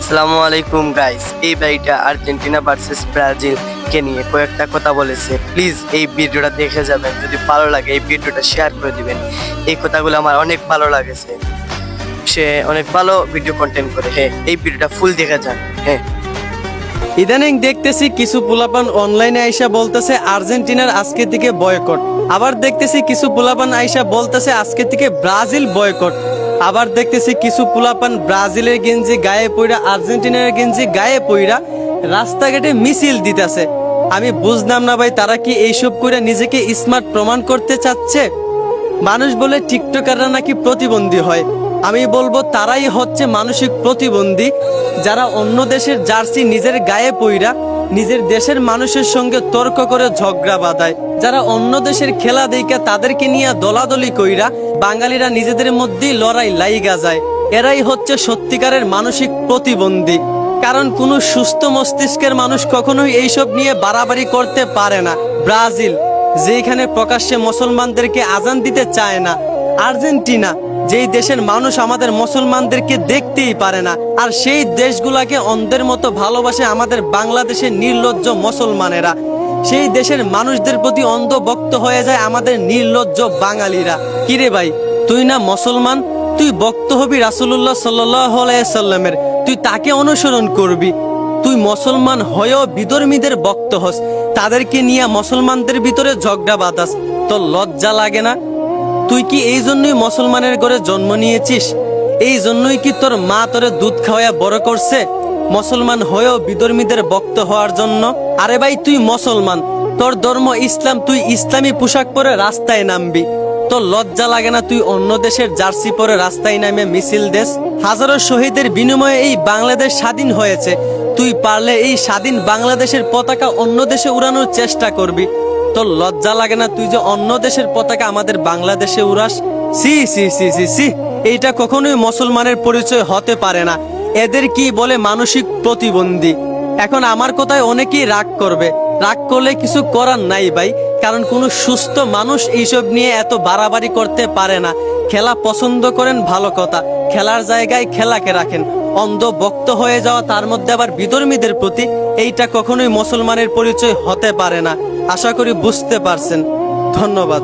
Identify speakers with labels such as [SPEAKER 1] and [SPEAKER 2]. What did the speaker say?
[SPEAKER 1] আসসালামু আলাইকুম গাইস। এই ভাইটা আর্জেন্টিনা ভার্সেস ব্রাজিল কে নিয়ে কয়েকটা কথা বলেছে। প্লিজ এই ভিডিওটা দেখে যাবেন, যদি ভালো লাগে এই ভিডিওটা শেয়ার করে দিবেন। এই কথাগুলো আমার অনেক ভালো লাগেছে, সে অনেক ভালো ভিডিও কন্টেন্ট করে। হ্যাঁ, এই ভিডিওটা ফুল দেখে যান। হ্যাঁ,
[SPEAKER 2] ইদানিং দেখতেছি কিছু পোলাপান অনলাইনে আইসা বলতেছে আর্জেন্টিনার আজকে থেকে বয়কট, আবার দেখতেছি কিছু পোলাপান আইসা বলতেছে আজকে থেকে ব্রাজিল বয়কট, আবার দেখতেছি কিছু পোলাপান ব্রাজিলের গেঞ্জি গায়ে পইরা আর্জেন্টিনার গেঞ্জি গায়ে পইরা রাস্তাঘাটে মিছিল দিতেছে। আমি বুঝলাম না ভাই, তারা কি এইসব কইরা নিজেকে স্মার্ট প্রমাণ করতে চাচ্ছে? মানুষ বলে টিকটকাররা নাকি প্রতিবন্ধী হয়। আমি বলবো তারাই হচ্ছে মানসিক প্রতিবন্ধী, যারা অন্য দেশের জার্সি নিজের গায়ে পইরা নিজের দেশের মানুষের সঙ্গে তর্ক করে ঝগড়া বাঁধায়, যারা অন্য দেশের খেলা দেখে তাদেরকে নিয়ে দলাদলি কইরা বাঙালিরা নিজেদের মধ্যেই লড়াই লাইগা যায়। এরাই হচ্ছে সত্যিকারের মানসিক প্রতিবন্ধী। কারণ কোনো সুস্থ মস্তিষ্কের মানুষ কখনোই এইসব নিয়ে বাড়াবাড়ি করতে পারে না। ব্রাজিল যেখানে প্রকাশ্যে মুসলমানদেরকে আজান দিতে চায় না, আর্জেন্টিনা যেই দেশের মানুষ আমাদের মুসলমানদেরকে দেখতেই পারে না, আর সেই দেশগুলাকে অন্ধের মতো ভালোবাসে আমাদের বাংলাদেশের নির্লজ্জ মুসলমানেরা, সেই দেশের মানুষদের প্রতি অন্ধভক্ত হয়ে যায় আমাদের নির্লজ্জ বাঙালিরা। কিরে ভাই, তুই না মুসলমান, তুই ভক্ত হবি রাসূলুল্লাহ সাল্লাল্লাহু আলাইহি সাল্লামের, তুই তাকে অনুসরণ করবি। তুই মুসলমান হয়েও বিধর্মীদের ভক্ত হস, তাদেরকে নিয়ে মুসলমানদের ভিতরে ঝগড়া বাঁধাস, তোর লজ্জা লাগে না? তুই কি এই জন্যই মুসলমানের ঘরে জন্ম নিয়েছিস? এই জন্যই কি তোর মা তোরে দুধ খাওয়ায়া বড় করছে, মুসলমান হয়েও বিধর্মীদের ভক্ত হওয়ার জন্য? আরে ভাই, তুই মুসলমান, তোর ধর্ম ইসলাম, তুই ইসলামী পোশাক পরে রাস্তায় নামবি। তোর লজ্জা লাগে না তুই অন্য দেশের জার্সি পরে রাস্তায় নামে মিছিল দেশ? হাজারো শহীদের বিনিময়ে এই বাংলাদেশ স্বাধীন হয়েছে, তুই পারলে এই স্বাধীন বাংলাদেশের পতাকা অন্য দেশে উড়ানোর চেষ্টা করবি। তোর লজ্জা লাগে না তুই যে অন্য দেশের পতাকা আমাদের বাংলাদেশে উড়াস? সি সি সি সি সি, এইটা কখনোই মুসলমানের পরিচয় হতে পারে না। এদের কি বলে মানসিক প্রতিবন্ধী। এখন আমার কথায় অনেকেই রাগ করবে, রাগ করলে কিছু করার নাই ভাই, কারণ কোনো সুস্থ মানুষ এইসব নিয়ে এত বাড়াবাড়ি করতে পারে না। খেলা পছন্দ করেন ভালো কথা, খেলার জায়গায় খেলাকে রাখেন। অন্ধ ভক্ত হয়ে যাওয়া, তার মধ্যে আবার বিধর্মীদের প্রতি, এইটা কখনোই মুসলমানের পরিচয় হতে পারে না। আশা করি বুঝতে পারছেন। ধন্যবাদ।